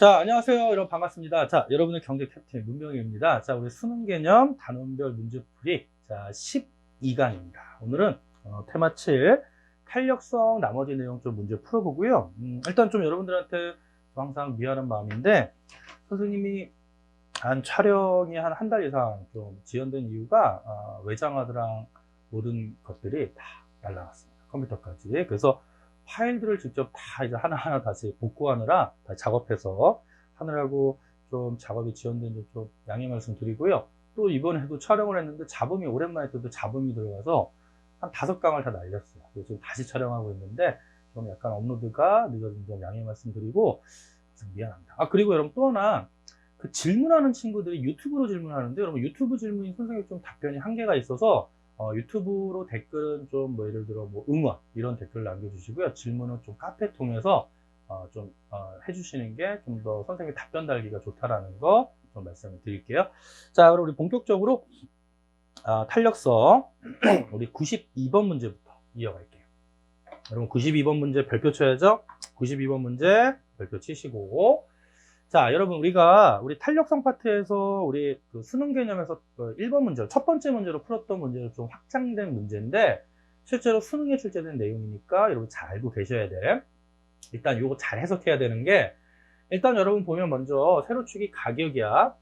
자, 안녕하세요. 여러분 반갑습니다. 자, 여러분의 경제 캡틴 문병입니다. 자, 우리 수능 개념 단원별 문제풀이 자, 12강입니다. 오늘은 테마 7 탄력성 나머지 내용 좀 문제 풀어보고요. 일단 좀 여러분들한테 항상 미안한 마음인데 선생님이 촬영이 한 달 이상 좀 지연된 이유가 외장하드랑 모든 것들이 다 날라갔습니다. 컴퓨터까지. 그래서 파일들을 직접 다 이제 하나하나 다시 복구하느라 다 작업해서 하느라고 좀 작업이 지연된 점 좀 양해 말씀 드리고요. 또 이번에도 촬영을 했는데 잡음이 오랜만에 또 잡음이 들어가서 한 5강을 다 날렸어요. 그래서 지금 다시 촬영하고 있는데 좀 약간 업로드가 늦어진 점 양해 말씀 드리고 미안합니다. 그리고 여러분 또 하나 그 질문하는 친구들이 유튜브로 질문하는데 여러분 유튜브 질문이 선생님 좀 답변이 한계가 있어서 유튜브로 댓글은 좀 뭐 예를 들어 뭐 응원 이런 댓글 남겨주시고요. 질문은 좀 카페 통해서 좀 해주시는 게 좀 더 선생님 답변 달기가 좋다라는 거 좀 말씀을 드릴게요. 자, 그럼 우리 본격적으로 탄력성 우리 92번 문제부터 이어갈게요. 여러분 92번 문제 별표 쳐야죠. 92번 문제 별표 치시고 자, 여러분 우리 탄력성 파트에서 우리 그 수능 개념에서 1번 문제, 첫 번째 문제로 풀었던 문제로 좀 확장된 문제인데 실제로 수능에 출제된 내용이니까 여러분 잘 알고 계셔야 돼. 일단 이거 잘 해석해야 되는 게 일단 여러분 보면 먼저 세로축이 가격이야.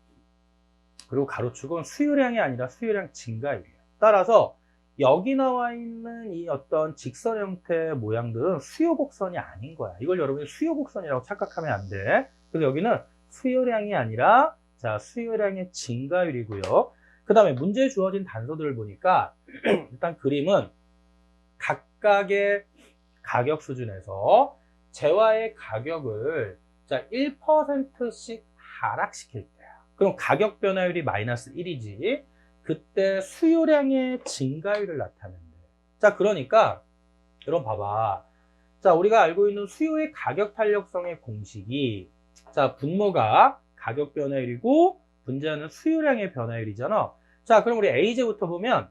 그리고 가로축은 수요량이 아니라 수요량 증가율이에요. 따라서 여기 나와 있는 이 어떤 직선 형태의 모양들은 수요 곡선이 아닌 거야. 이걸 여러분이 수요 곡선이라고 착각하면 안 돼. 그래서 여기는 수요량이 아니라 자 수요량의 증가율이고요. 그 다음에 문제에 주어진 단서들을 보니까 일단 그림은 각각의 가격 수준에서 재화의 가격을 자 1%씩 하락시킬 때야. 그럼 가격 변화율이 마이너스 1이지. 그때 수요량의 증가율을 나타낸대. 자, 그러니까 여러분 봐봐. 자, 우리가 알고 있는 수요의 가격 탄력성의 공식이 자, 분모가 가격 변화율이고 분자는 수요량의 변화율이잖아. 자, 그럼 우리 A제부터 보면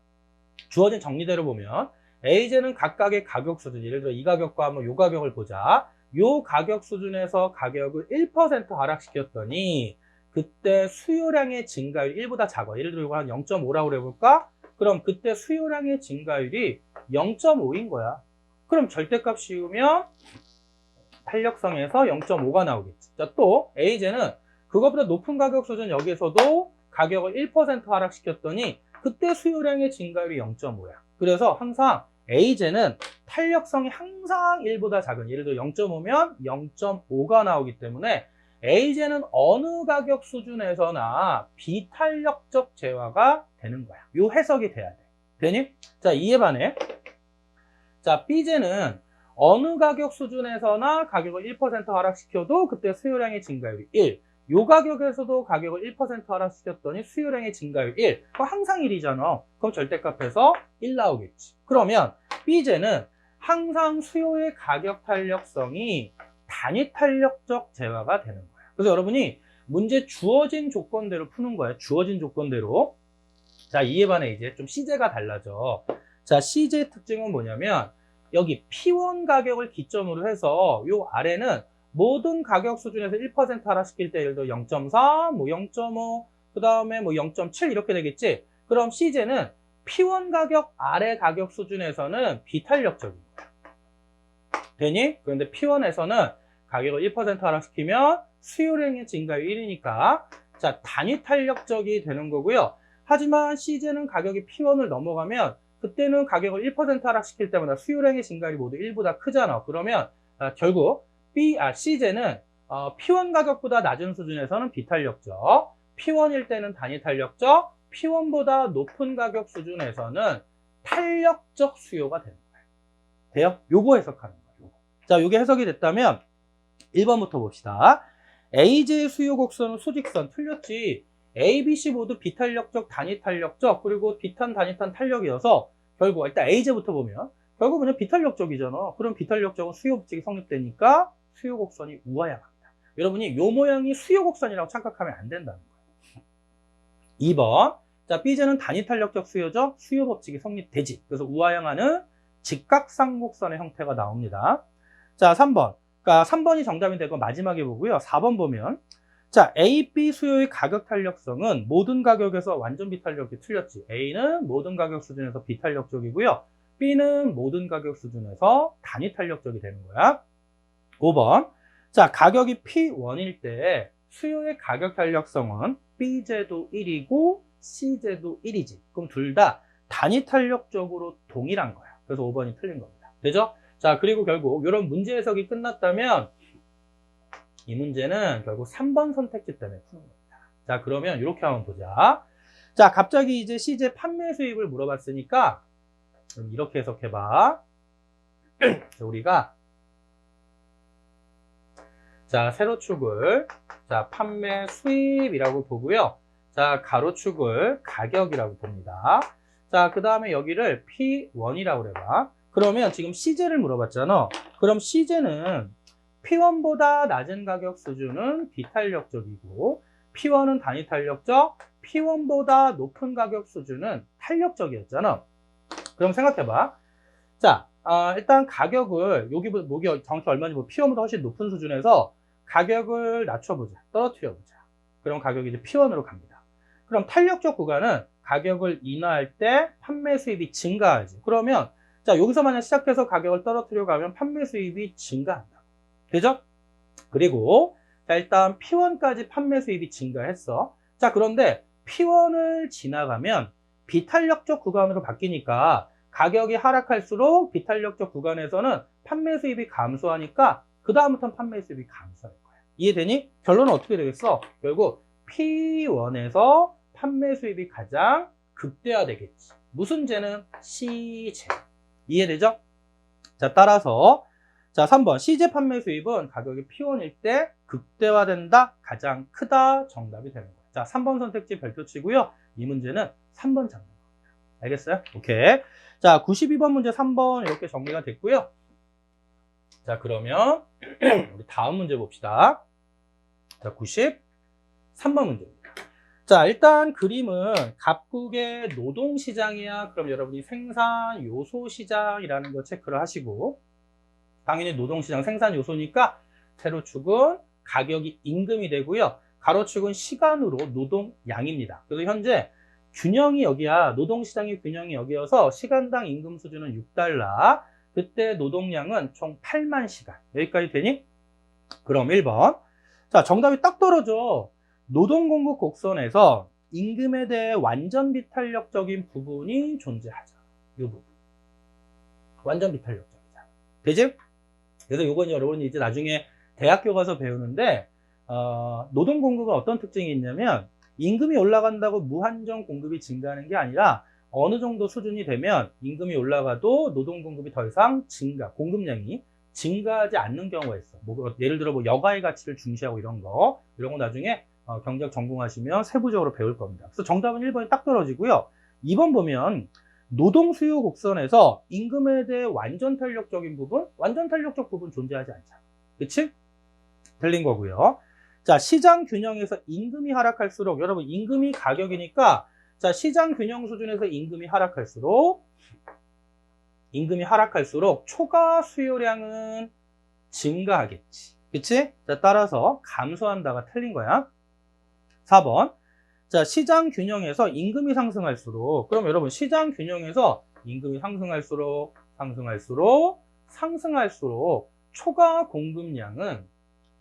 주어진 정리대로 보면 A제는 각각의 가격 수준, 예를 들어 이 가격과 한번 요 가격을 보자. 요 가격 수준에서 가격을 1% 하락시켰더니 그때 수요량의 증가율이 1보다 작아. 예를 들어 이거 한 0.5라고 해볼까? 그럼 그때 수요량의 증가율이 0.5인 거야. 그럼 절대값 씌우면 탄력성에서 0.5가 나오겠지. 자, 또 A제는 그것보다 높은 가격 수준 여기에서도 가격을 1% 하락시켰더니 그때 수요량의 증가율이 0.5야. 그래서 항상 A제는 탄력성이 항상 1보다 작은, 예를 들어 0.5면 0.5가 나오기 때문에 A제는 어느 가격 수준에서나 비탄력적 재화가 되는 거야. 요 해석이 돼야 돼. 되니? 자, 이에 반해 자, B제는 어느 가격 수준에서나 가격을 1% 하락시켜도 그때 수요량의 증가율이 1. 요 가격에서도 가격을 1% 하락시켰더니 수요량의 증가율 1. 그럼 항상 1이잖아. 그럼 절대값에서 1 나오겠지. 그러면 B제는 항상 수요의 가격 탄력성이 단위 탄력적 재화가 되는 거야. 그래서 여러분이 문제 주어진 조건대로 푸는 거야. 주어진 조건대로. 자, 이에 반해 이제 좀 C제가 달라져. 자, C제의 특징은 뭐냐면 여기 P1 가격을 기점으로 해서 요 아래는 모든 가격 수준에서 1% 하락시킬 때 예를 들어 0.3, 뭐 0.5, 그 다음에 뭐 0.7 이렇게 되겠지. 그럼 C제는 P1 가격 아래 가격 수준에서는 비탄력적인 거야. 되니? 그런데 P1에서는 가격을 1% 하락시키면 수요량의 증가율 1이니까 자 단위 탄력적이 되는 거고요. 하지만 C제는 가격이 P1을 넘어가면 그때는 가격을 1% 하락시킬 때마다 수요량의 증가율이 모두 1보다 크잖아. 그러면 결국 C제는 P1 가격보다 낮은 수준에서는 비탄력적, P1일 때는 단위 탄력적, P1보다 높은 가격 수준에서는 탄력적 수요가 되는 거예요. 돼요? 요거 해석하는 거예요. 자, 요게 해석이 됐다면 1번부터 봅시다. A제의 수요 곡선은 수직선. 틀렸지. A, B, C 모두 비탄력적, 단위 탄력적, 그리고 비탄, 단위탄 탄력이어서 결국 일단 A제부터 보면 결국 그냥 비탄력적이잖아. 그럼 비탄력적은 수요 법칙이 성립되니까 수요 곡선이 우하향합니다. 여러분이 요 모양이 수요 곡선이라고 착각하면 안 된다는 거예요. 2번. 자, B제는 단위 탄력적 수요죠. 수요 법칙이 성립되지. 그래서 우하향하는 직각상곡선의 형태가 나옵니다. 자, 3번. 그러니까 3번이 정답이 되고 마지막에 보고요. 4번 보면 자, A, B 수요의 가격 탄력성은 모든 가격에서 완전 비탄력이 틀렸지. A는 모든 가격 수준에서 비탄력적이고요. B는 모든 가격 수준에서 단위 탄력적이 되는 거야. 5번. 자, 가격이 P1일 때 수요의 가격 탄력성은 B제도 1이고 C제도 1이지. 그럼 둘 다 단위 탄력적으로 동일한 거야. 그래서 5번이 틀린 겁니다. 되죠? 자, 그리고 결국 이런 문제 해석이 끝났다면 이 문제는 결국 3번 선택지 때문에 푸는 겁니다. 자, 그러면 이렇게 한번 보자. 자, 갑자기 이제 CJ 판매 수입을 물어봤으니까 그럼 이렇게 해석해봐. 자, 우리가 자, 세로축을 자, 판매 수입이라고 보고요. 자, 가로축을 가격이라고 봅니다. 자, 그 다음에 여기를 P1이라고 해봐. 그러면 지금 CJ를 물어봤잖아. 그럼 CJ는 P1보다 낮은 가격 수준은 비탄력적이고 P1은 단위 탄력적, P1보다 높은 가격 수준은 탄력적이었잖아. 그럼 생각해봐. 자, 일단 가격을 여기 정확히 얼마인지 P1보다 훨씬 높은 수준에서 가격을 낮춰보자. 떨어뜨려보자. 그럼 가격이 이제 P1으로 갑니다. 그럼 탄력적 구간은 가격을 인하할 때 판매 수입이 증가하지. 그러면 자, 여기서 만약 시작해서 가격을 떨어뜨려 가면 판매 수입이 증가한다. 되죠? 그리고 자, 일단 P1까지 판매 수입이 증가했어. 자, 그런데 P1을 지나가면 비탄력적 구간으로 바뀌니까 가격이 하락할수록 비탄력적 구간에서는 판매 수입이 감소하니까 그 다음부터는 판매 수입이 감소할 거야. 이해되니? 결론은 어떻게 되겠어? 결국 P1에서 판매 수입이 가장 극대화되겠지. 무슨 제는 C제. 이해되죠? 자, 따라서 자, 3번 CJ 판매 수입은 가격이 P1일 때 극대화된다, 가장 크다 정답이 되는 거예요. 자, 3번 선택지 별표 치고요. 이 문제는 3번 잡는 겁니다. 알겠어요? 오케이. 자, 92번 문제 3번 이렇게 정리가 됐고요. 자, 그러면 우리 다음 문제 봅시다. 자, 93번 문제입니다. 자, 일단 그림은 갑국의 노동시장이야. 그럼 여러분이 생산 요소 시장이라는 거 체크를 하시고, 당연히 노동시장 생산 요소니까 세로축은 가격이 임금이 되고요. 가로축은 시간으로 노동량입니다. 그래서 현재 균형이 여기야. 노동시장의 균형이 여기여서 시간당 임금 수준은 6달러. 그때 노동량은 총 8만 시간. 여기까지 되니? 그럼 1번. 자, 정답이 딱 떨어져. 노동공급 곡선에서 임금에 대해 완전 비탄력적인 부분이 존재하죠. 이 부분. 완전 비탄력적이잖아. 되지? 그래서 요건 여러분이 이제 나중에 대학교 가서 배우는데, 노동공급은 어떤 특징이 있냐면, 임금이 올라간다고 무한정 공급이 증가하는 게 아니라, 어느 정도 수준이 되면 임금이 올라가도 노동공급이 더 이상 공급량이 증가하지 않는 경우가 있어. 뭐, 예를 들어 여가의 가치를 중시하고 이런 거 나중에 경제학 전공하시면 세부적으로 배울 겁니다. 그래서 정답은 1번이 딱 떨어지고요. 2번 보면 노동 수요 곡선에서 임금에 대해 완전 탄력적인 부분, 완전 탄력적 부분 존재하지 않잖아. 그치? 틀린 거고요. 자, 시장 균형에서 임금이 하락할수록, 여러분 임금이 가격이니까, 자, 시장 균형 수준에서 임금이 하락할수록 초과 수요량은 증가하겠지. 그치? 자, 따라서 감소한다가 틀린 거야. 4번. 자, 시장 균형에서 임금이 상승할수록, 그럼 여러분 시장 균형에서 임금이 상승할수록 초과 공급량은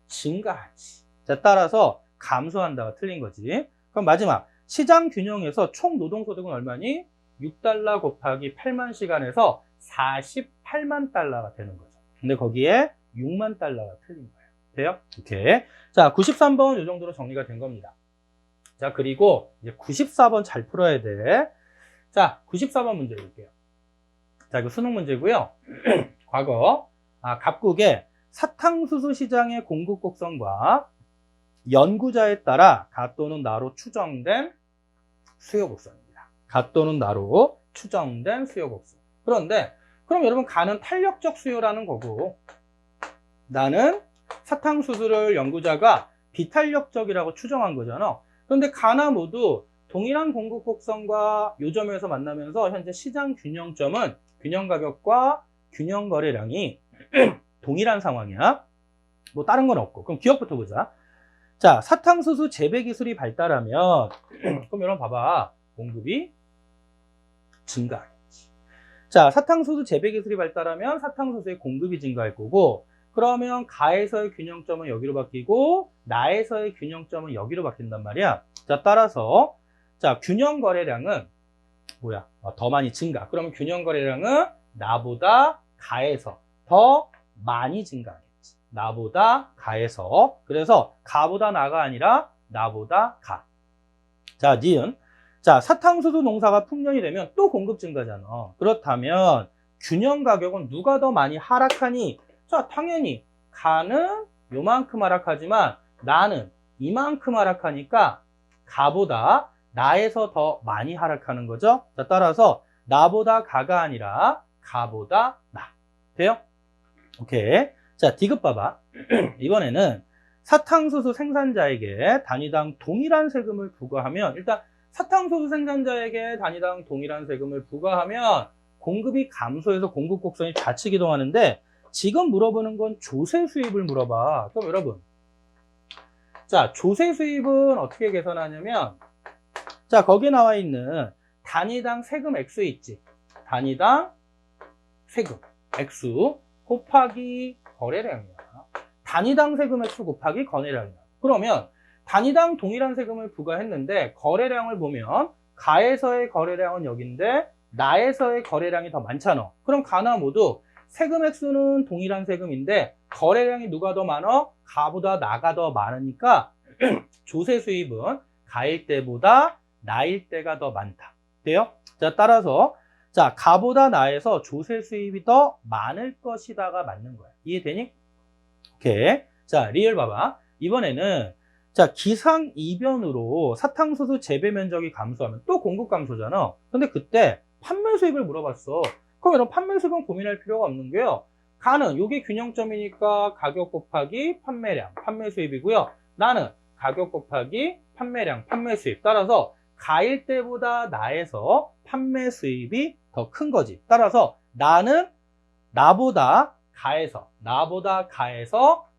증가하지. 자, 따라서 감소한다가 틀린 거지. 그럼 마지막. 시장 균형에서 총 노동소득은 얼마니? 6달러 곱하기 8만 시간에서 48만 달러가 되는 거죠. 근데 거기에 6만 달러가 틀린 거예요. 돼요? 오케이. 자, 93번 이 정도로 정리가 된 겁니다. 자, 그리고 이제 94번 잘 풀어야 돼. 자, 94번 문제 볼게요. 자, 이거 수능 문제고요. 과거 갑국의 사탕수수 시장의 공급 곡선과 연구자에 따라 가 또는 나로 추정된 수요 곡선입니다. 가 또는 나로 추정된 수요 곡선. 그런데 그럼 여러분 가는 탄력적 수요라는 거고, 나는 사탕수수를 연구자가 비탄력적이라고 추정한 거잖아. 그런데 가나 모두 동일한 공급 곡선과 요점에서 만나면서 현재 시장 균형점은 균형 가격과 균형 거래량이 동일한 상황이야. 뭐 다른 건 없고. 그럼 기억부터 보자. 자, 사탕수수 재배 기술이 발달하면 그럼 여러분 봐봐. 공급이 증가하겠지. 자, 사탕수수 재배 기술이 발달하면 사탕수수의 공급이 증가할 거고, 그러면 가에서의 균형점은 여기로 바뀌고 나에서의 균형점은 여기로 바뀐단 말이야. 자, 따라서 자, 균형 거래량은 뭐야? 더 많이 증가. 그러면 균형 거래량은 나보다 가에서 더 많이 증가하겠지. 나보다 가에서. 그래서 가보다 나가 아니라 나보다 가. 자, 니은. 자, 사탕수수 농사가 풍년이 되면 또 공급 증가잖아. 그렇다면 균형 가격은 누가 더 많이 하락하니? 자, 당연히 가는 요만큼 하락하지만 나는 이만큼 하락하니까 가보다 나에서 더 많이 하락하는 거죠. 자, 따라서 나보다 가가 아니라 가보다 나. 돼요? 오케이. 자, 디귿 봐봐. 이번에는 사탕수수 생산자에게 단위당 동일한 세금을 부과하면, 일단 사탕수수 생산자에게 단위당 동일한 세금을 부과하면 공급이 감소해서 공급 곡선이 좌측 이동하는데, 지금 물어보는 건 조세 수입을 물어봐. 그럼 여러분, 자, 조세 수입은 어떻게 계산하냐면, 자, 거기에 나와 있는 단위당 세금 액수 있지. 단위당 세금 액수 곱하기 거래량이야. 단위당 세금 액수 곱하기 거래량이야. 그러면 단위당 동일한 세금을 부과했는데 거래량을 보면 가에서의 거래량은 여기인데 나에서의 거래량이 더 많잖아. 그럼 가나 모두 세금 액수는 동일한 세금인데 거래량이 누가 더 많아? 가보다 나가 더 많으니까 조세 수입은 가일 때보다 나일 때가 더 많다. 돼요? 자, 따라서 자, 가보다 나에서 조세 수입이 더 많을 것이다가 맞는 거야. 이해되니? 오케이. 자, 리얼 봐봐. 이번에는 자, 기상이변으로 사탕수수 재배 면적이 감소하면 또 공급 감소잖아. 근데 그때 판매 수입을 물어봤어. 그럼 여러분 판매 수입은 고민할 필요가 없는 게요. 가는 요게 균형점이니까 가격 곱하기 판매량, 판매 수입이고요. 나는 가격 곱하기 판매량, 판매 수입. 따라서 가일 때보다 나에서 판매 수입이 더 큰 거지. 따라서 나는 나보다 가에서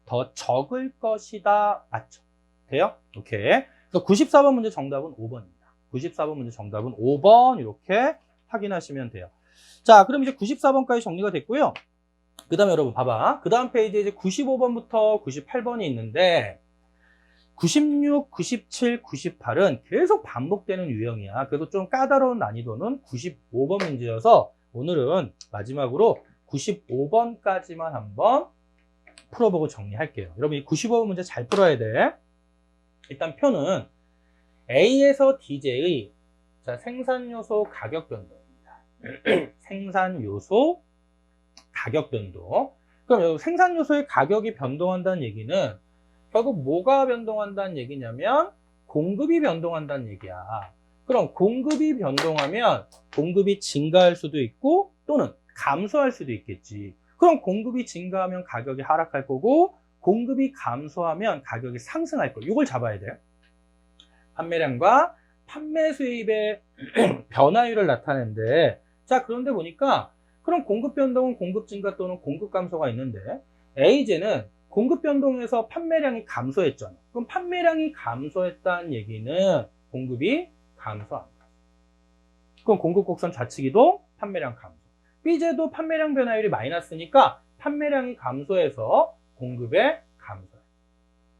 더 적을 것이다. 맞죠? 돼요? 오케이. 그래서 94번 문제 정답은 5번입니다. 94번 문제 정답은 5번 이렇게 확인하시면 돼요. 자, 그럼 이제 94번까지 정리가 됐고요. 그 다음에 여러분 봐봐. 그 다음 페이지에 이제 95번부터 98번이 있는데 96, 97, 98은 계속 반복되는 유형이야. 그래서 좀 까다로운 난이도는 95번 문제여서 오늘은 마지막으로 95번까지만 한번 풀어보고 정리할게요. 여러분 이 95번 문제 잘 풀어야 돼. 일단 표는 A에서 DJ의 자, 생산요소 가격 변동입니다. 생산요소 가격 변동. 그럼 여기 생산요소의 가격이 변동한다는 얘기는 결국 뭐가 변동한다는 얘기냐면 공급이 변동한다는 얘기야. 그럼 공급이 변동하면 공급이 증가할 수도 있고 또는 감소할 수도 있겠지. 그럼 공급이 증가하면 가격이 하락할 거고 공급이 감소하면 가격이 상승할 거. 이걸 잡아야 돼요. 판매량과 판매 수입의 변화율을 나타내는데 자, 그런데 보니까 그럼 공급 변동은 공급 증가 또는 공급 감소가 있는데 A제는 공급 변동에서 판매량이 감소했잖아. 그럼 판매량이 감소했다는 얘기는 공급이 감소한다. 그럼 공급 곡선 좌측 이동, 판매량 감소. B제도 판매량 변화율이 마이너스니까 판매량이 감소해서 공급의 감소.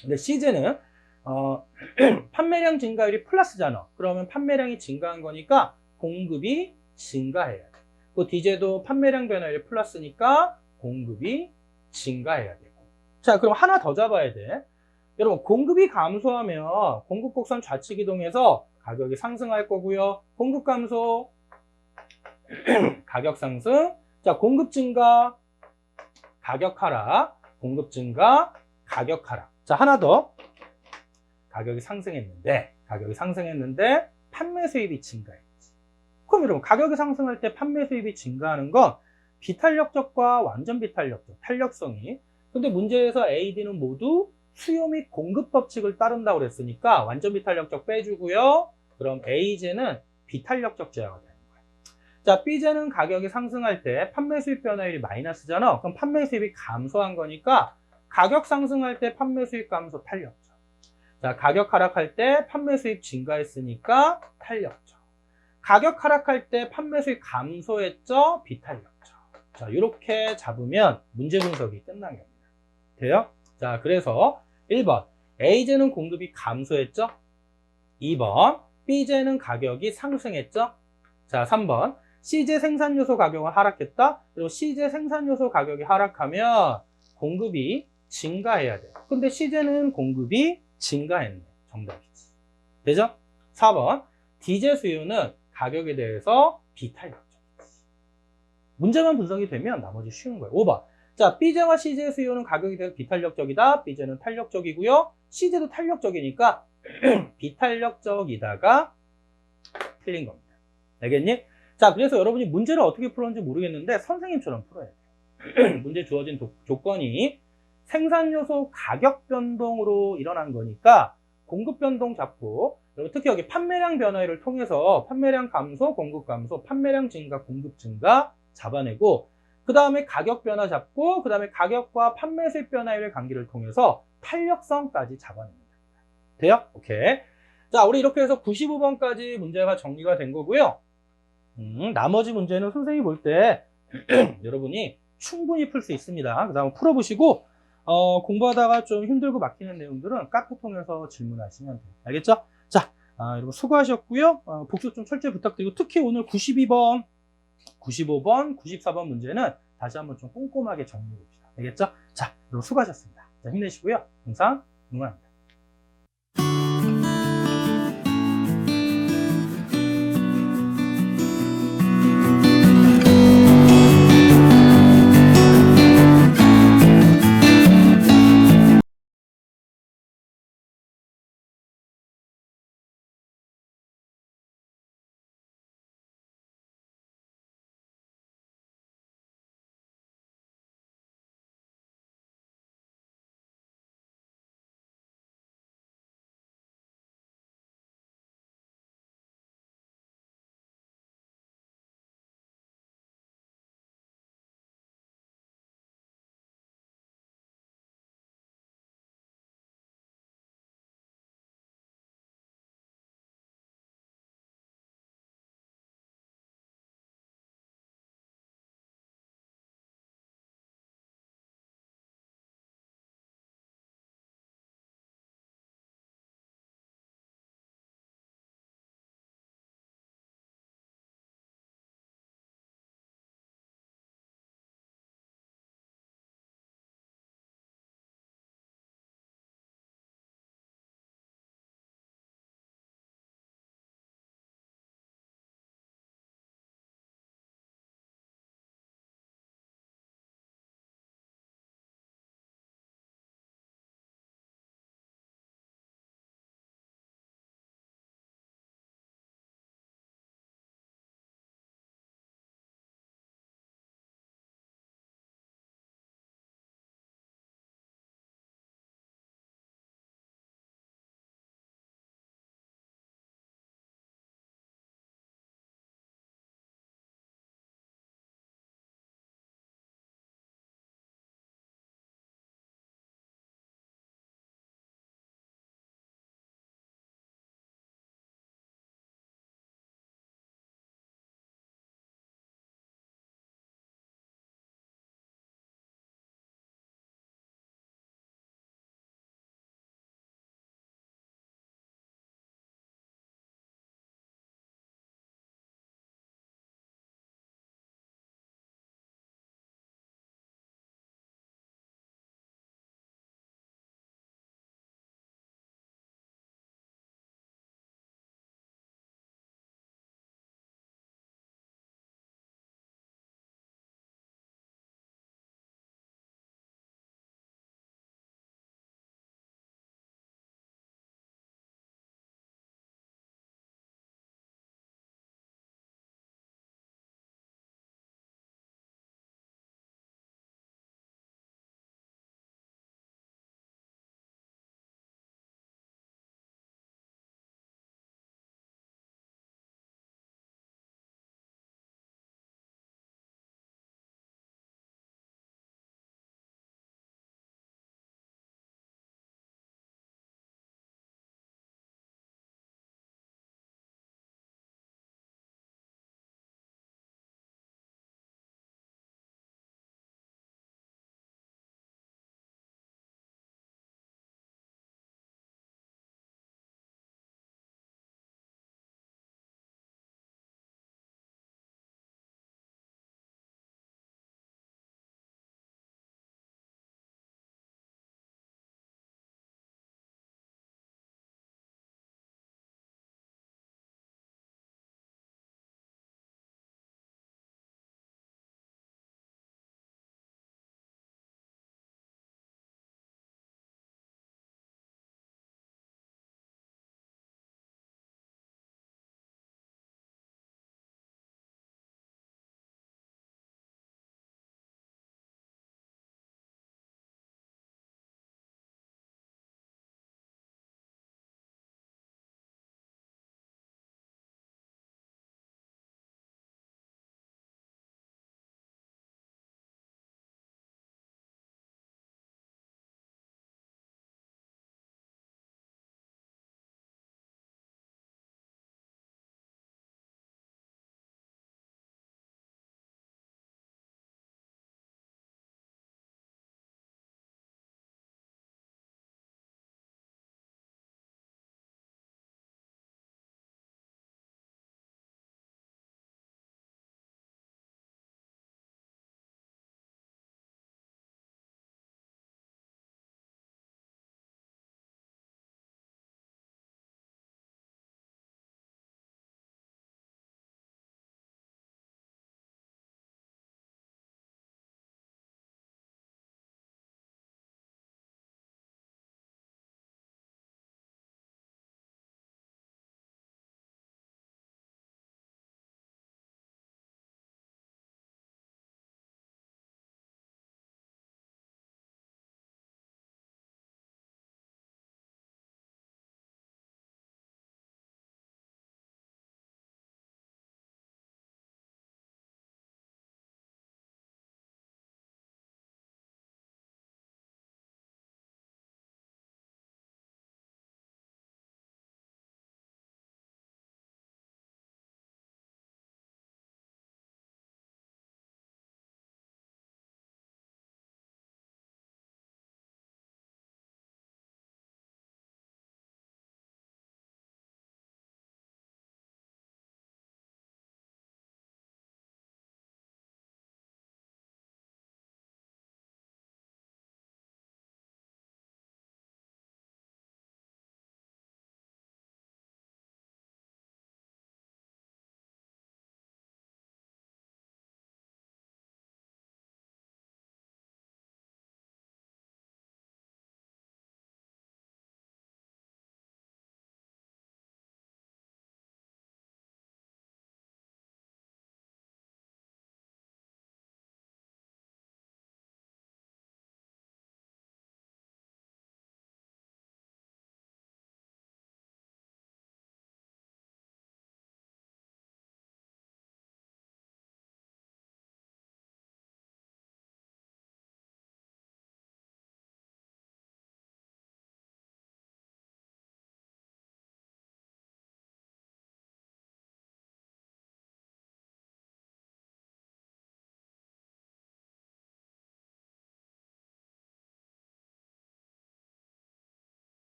근데 C제는 판매량 증가율이 플러스잖아. 그러면 판매량이 증가한 거니까 공급이 증가해야 돼. 그 D제도 판매량 변화율이 플러스니까 공급이 증가해야 되고. 자, 그럼 하나 더 잡아야 돼. 여러분, 공급이 감소하면 공급 곡선 좌측 이동해서 가격이 상승할 거고요. 공급 감소, 가격 상승. 자, 공급 증가, 가격 하락. 공급 증가, 가격 하락. 자, 하나 더. 가격이 상승했는데 판매 수입이 증가했지. 그럼 여러분, 가격이 상승할 때 판매 수입이 증가하는 건 비탄력적과 완전 비탄력적, 탄력성이. 근데 문제에서 A, D는 모두 수요 및 공급 법칙을 따른다고 그랬으니까 완전 비탄력적 빼주고요. 그럼 A제는 비탄력적 제어가 되는 거예요. 자, B제는 가격이 상승할 때 판매 수입 변화율이 마이너스잖아. 그럼 판매 수입이 감소한 거니까 가격 상승할 때 판매 수익 감소 탄력적. 자, 가격 하락할 때 판매 수익 증가했으니까 탄력적. 가격 하락할 때 판매 수익 감소했죠? 비탄력적. 자, 이렇게 잡으면 문제 분석이 끝난 겁니다. 돼요? 자, 그래서 1번 A제는 공급이 감소했죠? 2번 B제는 가격이 상승했죠? 자, 3번 C제 생산요소 가격은 하락했다. 그리고 C제 생산요소 가격이 하락하면 공급이 증가해야 돼요. 근데 C제는 공급이 증가했네. 정답이지. 되죠? 4번 D제 수요는 가격에 대해서 비탄력적이지. 문제만 분석이 되면 나머지 쉬운 거예요. 5번 자, B제와 C제 수요는 가격에 대해서 비탄력적이다. B제는 탄력적이고요. C제도 탄력적이니까 비탄력적이다가 틀린 겁니다. 알겠니? 자, 그래서 여러분이 문제를 어떻게 풀었는지 모르겠는데 선생님처럼 풀어야 돼요. 문제 주어진 조건이 생산요소 가격 변동으로 일어난 거니까 공급 변동 잡고, 그리고 특히 여기 판매량 변화를 통해서 판매량 감소, 공급 감소, 판매량 증가, 공급 증가 잡아내고, 그 다음에 가격 변화 잡고, 그 다음에 가격과 판매 수익 변화율의 관계를 통해서 탄력성까지 잡아냅니다. 돼요? 오케이. 자, 우리 이렇게 해서 95번까지 문제가 정리가 된 거고요. 나머지 문제는 선생님이 볼 때 여러분이 충분히 풀 수 있습니다. 그 다음 풀어보시고 공부하다가 좀 힘들고 막히는 내용들은 카페 통해서 질문하시면 돼요. 알겠죠? 자, 여러분 수고하셨고요. 복습 좀 철저히 부탁드리고, 특히 오늘 92번, 95번, 94번 문제는 다시 한번 좀 꼼꼼하게 정리해 봅시다. 알겠죠? 자, 여러분 수고하셨습니다. 자, 힘내시고요. 항상 응원합니다.